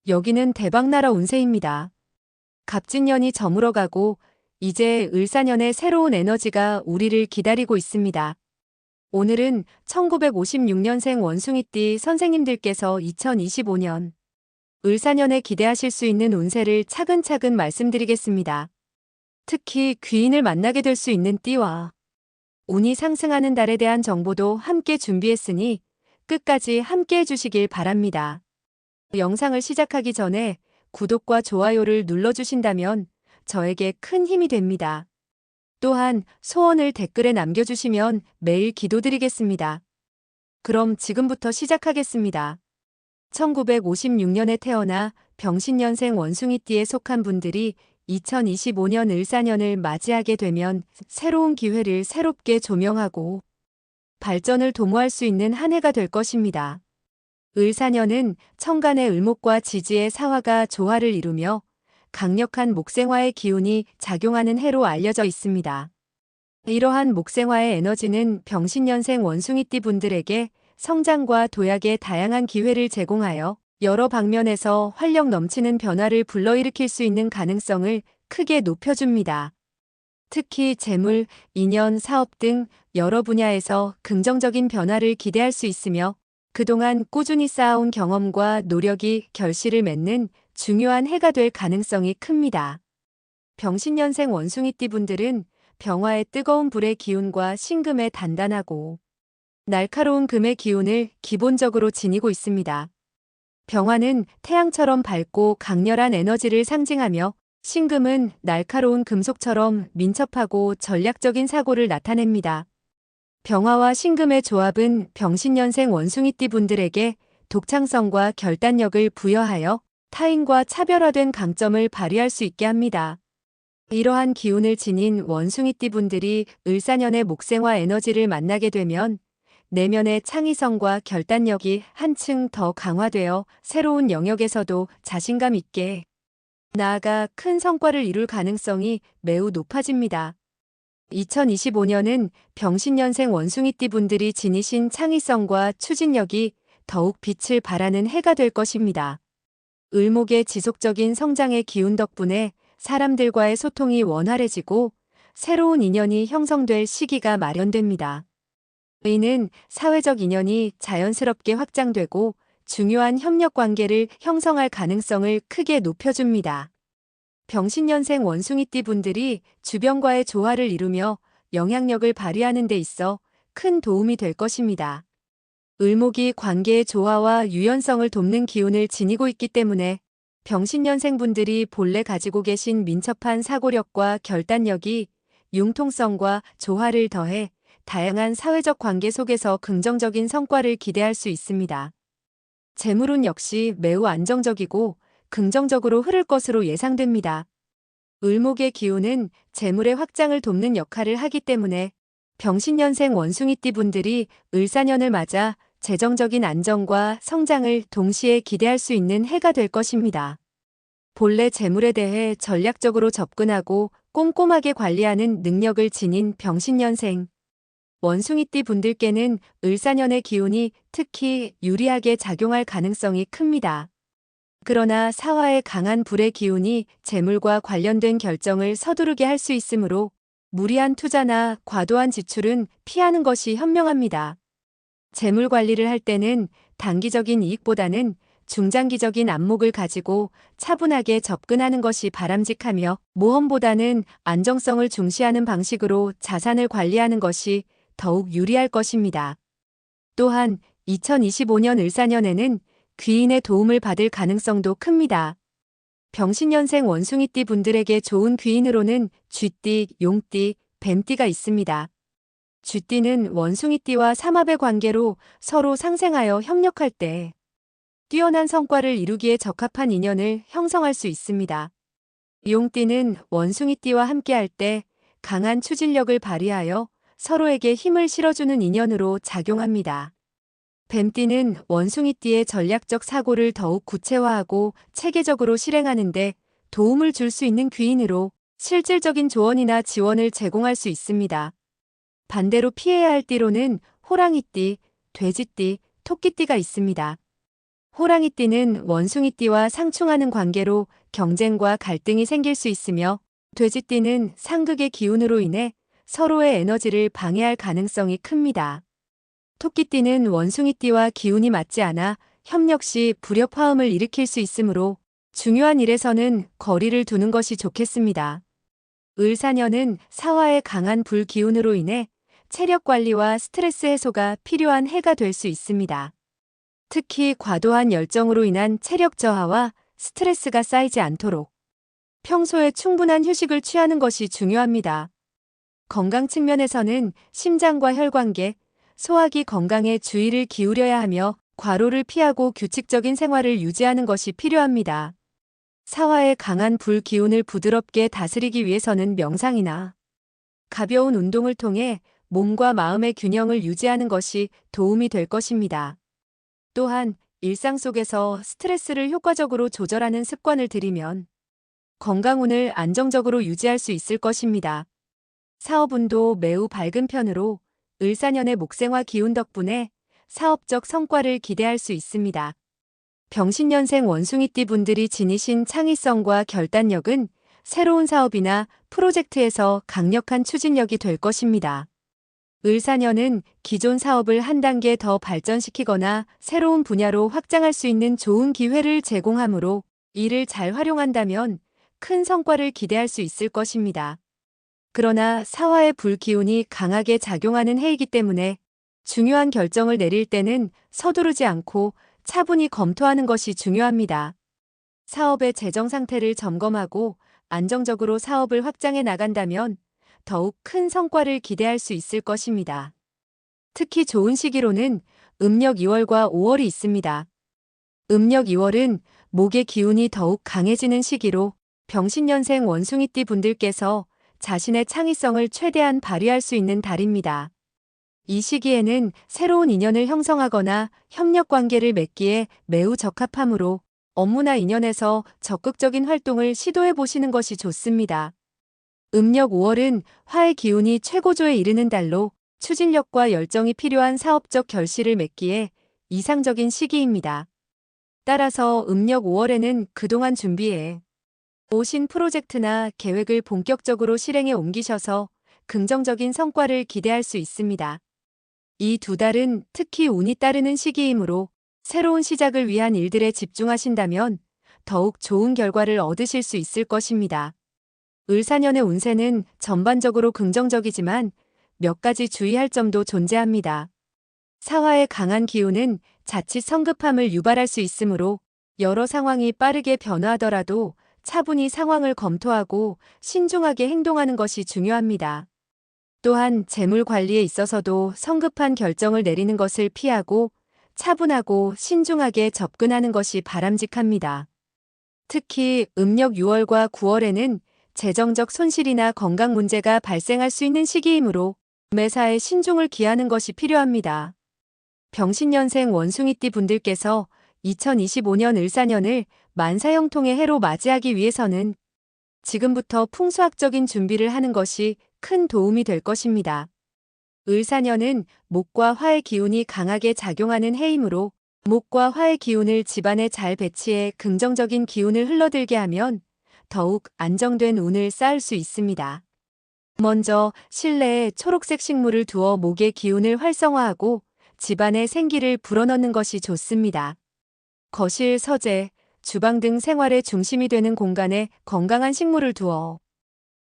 여기는 대박나라 운세입니다. 갑진년이 저물어가고 이제 을사년의 새로운 에너지가 우리를 기다리고 있습니다. 오늘은 1956년생 원숭이띠 선생님들께서 2025년 을사년에 기대하실 수 있는 운세를 차근차근 말씀드리겠습니다. 특히 귀인을 만나게 될 수 있는 띠와 운이 상승하는 달에 대한 정보도 함께 준비했으니 끝까지 함께 해주시길 바랍니다. 영상을 시작하기 전에 구독과 좋아요를 눌러주신다면 저에게 큰 힘이 됩니다. 또한 소원을 댓글에 남겨주시면 매일 기도드리겠습니다. 그럼 지금부터 시작하겠습니다. 1956년에 태어나 병신년생 원숭이띠에 속한 분들이 2025년 을사년을 맞이하게 되면 새로운 기회를 새롭게 조명하고 발전을 도모할 수 있는 한 해가 될 것입니다. 을사년은 천간의 을목과 지지의 사화가 조화를 이루며 강력한 목생화의 기운이 작용하는 해로 알려져 있습니다. 이러한 목생화의 에너지는 병신년생 원숭이띠 분들에게 성장과 도약의 다양한 기회를 제공하여 여러 방면에서 활력 넘치는 변화를 불러일으킬 수 있는 가능성을 크게 높여줍니다. 특히 재물, 인연, 사업 등 여러 분야에서 긍정적인 변화를 기대할 수 있으며 그동안 꾸준히 쌓아온 경험과 노력이 결실을 맺는 중요한 해가 될 가능성이 큽니다. 병신년생 원숭이띠 분들은 병화의 뜨거운 불의 기운과 신금의 단단하고 날카로운 금의 기운을 기본적으로 지니고 있습니다. 병화는 태양처럼 밝고 강렬한 에너지를 상징하며 신금은 날카로운 금속처럼 민첩하고 전략적인 사고를 나타냅니다. 병화와 신금의 조합은 병신년생 원숭이띠 분들에게 독창성과 결단력을 부여하여 타인과 차별화된 강점을 발휘할 수 있게 합니다. 이러한 기운을 지닌 원숭이띠 분들이 을사년의 목생화 에너지를 만나게 되면 내면의 창의성과 결단력이 한층 더 강화되어 새로운 영역에서도 자신감 있게 나아가 큰 성과를 이룰 가능성이 매우 높아집니다. 2025년은 병신년생 원숭이띠 분들이 지니신 창의성과 추진력이 더욱 빛을 발하는 해가 될 것입니다. 을목의 지속적인 성장의 기운 덕분에 사람들과의 소통이 원활해지고 새로운 인연이 형성될 시기가 마련됩니다. 이는 사회적 인연이 자연스럽게 확장되고 중요한 협력 관계를 형성할 가능성을 크게 높여줍니다. 병신년생 원숭이띠 분들이 주변과의 조화를 이루며 영향력을 발휘하는 데 있어 큰 도움이 될 것입니다. 을목이 관계의 조화와 유연성을 돕는 기운을 지니고 있기 때문에 병신년생 분들이 본래 가지고 계신 민첩한 사고력과 결단력이 융통성과 조화를 더해 다양한 사회적 관계 속에서 긍정적인 성과를 기대할 수 있습니다. 재물운 역시 매우 안정적이고 긍정적으로 흐를 것으로 예상됩니다. 을목의 기운은 재물의 확장을 돕는 역할을 하기 때문에 병신년생 원숭이띠 분들이 을사년을 맞아 재정적인 안정과 성장을 동시에 기대할 수 있는 해가 될 것입니다. 본래 재물에 대해 전략적으로 접근하고 꼼꼼하게 관리하는 능력을 지닌 병신년생 원숭이띠 분들께는 을사년의 기운이 특히 유리하게 작용할 가능성이 큽니다. 그러나 사화의 강한 불의 기운이 재물과 관련된 결정을 서두르게 할 수 있으므로 무리한 투자나 과도한 지출은 피하는 것이 현명합니다. 재물 관리를 할 때는 단기적인 이익보다는 중장기적인 안목을 가지고 차분하게 접근하는 것이 바람직하며 모험보다는 안정성을 중시하는 방식으로 자산을 관리하는 것이 더욱 유리할 것입니다. 또한 2025년 을사년에는 귀인의 도움을 받을 가능성도 큽니다. 병신년생 원숭이띠 분들에게 좋은 귀인으로는 쥐띠, 용띠, 뱀띠가 있습니다. 쥐띠는 원숭이띠와 삼합의 관계로 서로 상생하여 협력할 때 뛰어난 성과를 이루기에 적합한 인연을 형성할 수 있습니다. 용띠는 원숭이띠와 함께할 때 강한 추진력을 발휘하여 서로에게 힘을 실어주는 인연으로 작용합니다. 뱀띠는 원숭이띠의 전략적 사고를 더욱 구체화하고 체계적으로 실행하는 데 도움을 줄 수 있는 귀인으로 실질적인 조언이나 지원을 제공할 수 있습니다. 반대로 피해야 할 띠로는 호랑이띠, 돼지띠, 토끼띠가 있습니다. 호랑이띠는 원숭이띠와 상충하는 관계로 경쟁과 갈등이 생길 수 있으며, 돼지띠는 상극의 기운으로 인해 서로의 에너지를 방해할 가능성이 큽니다. 토끼띠는 원숭이띠와 기운이 맞지 않아 협력 시 불협화음을 일으킬 수 있으므로 중요한 일에서는 거리를 두는 것이 좋겠습니다. 을사년은 사화의 강한 불기운으로 인해 체력 관리와 스트레스 해소가 필요한 해가 될 수 있습니다. 특히 과도한 열정으로 인한 체력 저하와 스트레스가 쌓이지 않도록 평소에 충분한 휴식을 취하는 것이 중요합니다. 건강 측면에서는 심장과 혈관계, 소화기 건강에 주의를 기울여야 하며 과로를 피하고 규칙적인 생활을 유지하는 것이 필요합니다. 사화의 강한 불 기운을 부드럽게 다스리기 위해서는 명상이나 가벼운 운동을 통해 몸과 마음의 균형을 유지하는 것이 도움이 될 것입니다. 또한 일상 속에서 스트레스를 효과적으로 조절하는 습관을 들이면 건강운을 안정적으로 유지할 수 있을 것입니다. 사업운도 매우 밝은 편으로 을사년의 목생화 기운 덕분에 사업적 성과를 기대할 수 있습니다. 병신년생 원숭이띠 분들이 지니신 창의성과 결단력은 새로운 사업이나 프로젝트에서 강력한 추진력이 될 것입니다. 을사년은 기존 사업을 한 단계 더 발전시키거나 새로운 분야로 확장할 수 있는 좋은 기회를 제공하므로 이를 잘 활용한다면 큰 성과를 기대할 수 있을 것입니다. 그러나 사화의 불기운이 강하게 작용하는 해이기 때문에 중요한 결정을 내릴 때는 서두르지 않고 차분히 검토하는 것이 중요합니다. 사업의 재정 상태를 점검하고 안정적으로 사업을 확장해 나간다면 더욱 큰 성과를 기대할 수 있을 것입니다. 특히 좋은 시기로는 음력 2월과 5월이 있습니다. 음력 2월은 목의 기운이 더욱 강해지는 시기로 병신년생 원숭이띠 분들께서 자신의 창의성을 최대한 발휘할 수 있는 달입니다. 이 시기에는 새로운 인연을 형성하거나 협력 관계를 맺기에 매우 적합하므로 업무나 인연에서 적극적인 활동을 시도해 보시는 것이 좋습니다. 음력 5월은 화의 기운이 최고조에 이르는 달로 추진력과 열정이 필요한 사업적 결실을 맺기에 이상적인 시기입니다. 따라서 음력 5월에는 그동안 준비해 오신 프로젝트나 계획을 본격적으로 실행에 옮기셔서 긍정적인 성과를 기대할 수 있습니다. 이 두 달은 특히 운이 따르는 시기이므로 새로운 시작을 위한 일들에 집중하신다면 더욱 좋은 결과를 얻으실 수 있을 것입니다. 을사년의 운세는 전반적으로 긍정적이지만 몇 가지 주의할 점도 존재합니다. 사화의 강한 기운은 자칫 성급함을 유발할 수 있으므로 여러 상황이 빠르게 변화하더라도 차분히 상황을 검토하고 신중하게 행동하는 것이 중요합니다. 또한 재물 관리에 있어서도 성급한 결정을 내리는 것을 피하고 차분하고 신중하게 접근하는 것이 바람직합니다. 특히 음력 6월과 9월에는 재정적 손실이나 건강 문제가 발생할 수 있는 시기이므로 매사에 신중을 기하는 것이 필요합니다. 병신년생 원숭이띠 분들께서 2025년 을사년을 만사형통의 해로 맞이하기 위해서는 지금부터 풍수학적인 준비를 하는 것이 큰 도움이 될 것입니다. 을사년은 목과 화의 기운이 강하게 작용하는 해이므로 목과 화의 기운을 집안에 잘 배치해 긍정적인 기운을 흘러들게 하면 더욱 안정된 운을 쌓을 수 있습니다. 먼저 실내에 초록색 식물을 두어 목의 기운을 활성화하고 집안에 생기를 불어넣는 것이 좋습니다. 거실, 서재, 주방 등 생활의 중심이 되는 공간에 건강한 식물을 두어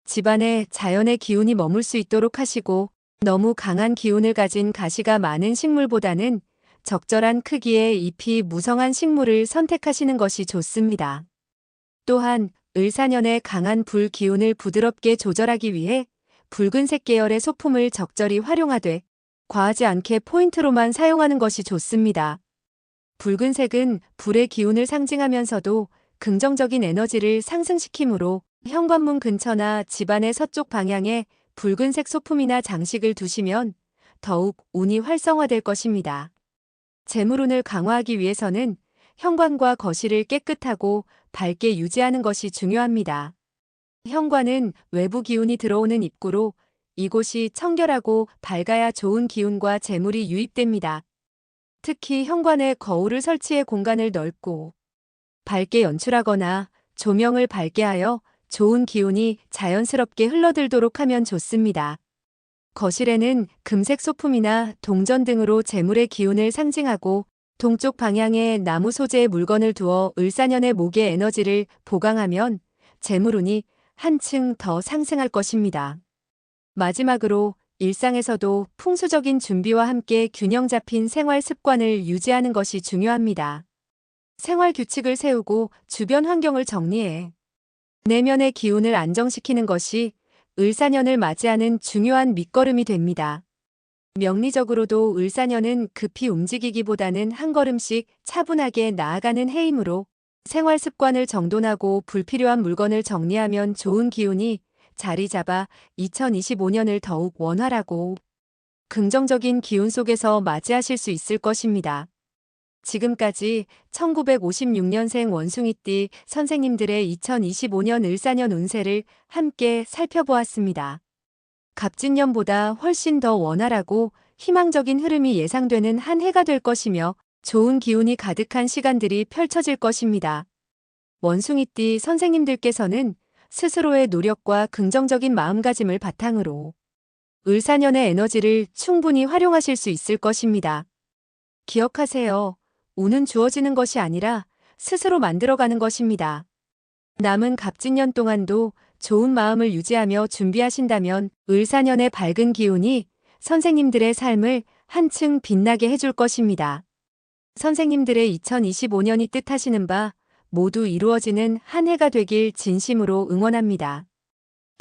집안에 자연의 기운이 머물 수 있도록 하시고 너무 강한 기운을 가진 가시가 많은 식물보다는 적절한 크기의 잎이 무성한 식물을 선택하시는 것이 좋습니다. 또한 을사년의 강한 불 기운을 부드럽게 조절하기 위해 붉은색 계열의 소품을 적절히 활용하되 과하지 않게 포인트로만 사용하는 것이 좋습니다. 붉은색은 불의 기운을 상징하면서도 긍정적인 에너지를 상승시키므로 현관문 근처나 집안의 서쪽 방향에 붉은색 소품이나 장식을 두시면 더욱 운이 활성화될 것입니다. 재물운을 강화하기 위해서는 현관과 거실을 깨끗하고 밝게 유지하는 것이 중요합니다. 현관은 외부 기운이 들어오는 입구로 이곳이 청결하고 밝아야 좋은 기운과 재물이 유입됩니다. 특히 현관에 거울을 설치해 공간을 넓고 밝게 연출하거나 조명을 밝게 하여 좋은 기운이 자연스럽게 흘러들도록 하면 좋습니다. 거실에는 금색 소품이나 동전 등으로 재물의 기운을 상징하고 동쪽 방향에 나무 소재의 물건을 두어 을사년의 목의 에너지를 보강하면 재물운이 한층 더 상승할 것입니다. 마지막으로 일상에서도 풍수적인 준비와 함께 균형 잡힌 생활 습관을 유지하는 것이 중요합니다. 생활 규칙을 세우고 주변 환경을 정리해 내면의 기운을 안정시키는 것이 을사년을 맞이하는 중요한 밑거름이 됩니다. 명리적으로도 을사년은 급히 움직이기보다는 한 걸음씩 차분하게 나아가는 해이므로 생활 습관을 정돈하고 불필요한 물건을 정리하면 좋은 기운이 자리 잡아 2025년을 더욱 원활하고 긍정적인 기운 속에서 맞이하실 수 있을 것입니다. 지금까지 1956년생 원숭이띠 선생님들의 2025년 을사년 운세를 함께 살펴보았습니다. 갑진년보다 훨씬 더 원활하고 희망적인 흐름이 예상되는 한 해가 될 것이며 좋은 기운이 가득한 시간들이 펼쳐질 것입니다. 원숭이띠 선생님들께서는 스스로의 노력과 긍정적인 마음가짐을 바탕으로 을사년의 에너지를 충분히 활용하실 수 있을 것입니다. 기억하세요. 운은 주어지는 것이 아니라 스스로 만들어가는 것입니다. 남은 갑진년 동안도 좋은 마음을 유지하며 준비하신다면 을사년의 밝은 기운이 선생님들의 삶을 한층 빛나게 해줄 것입니다. 선생님들의 2025년이 뜻하시는 바 모두 이루어지는 한 해가 되길 진심으로 응원합니다.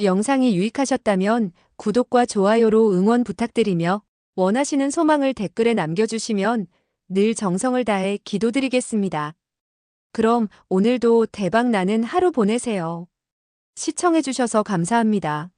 영상이 유익하셨다면 구독과 좋아요로 응원 부탁드리며 원하시는 소망을 댓글에 남겨주시면 늘 정성을 다해 기도드리겠습니다. 그럼 오늘도 대박 나는 하루 보내세요. 시청해주셔서 감사합니다.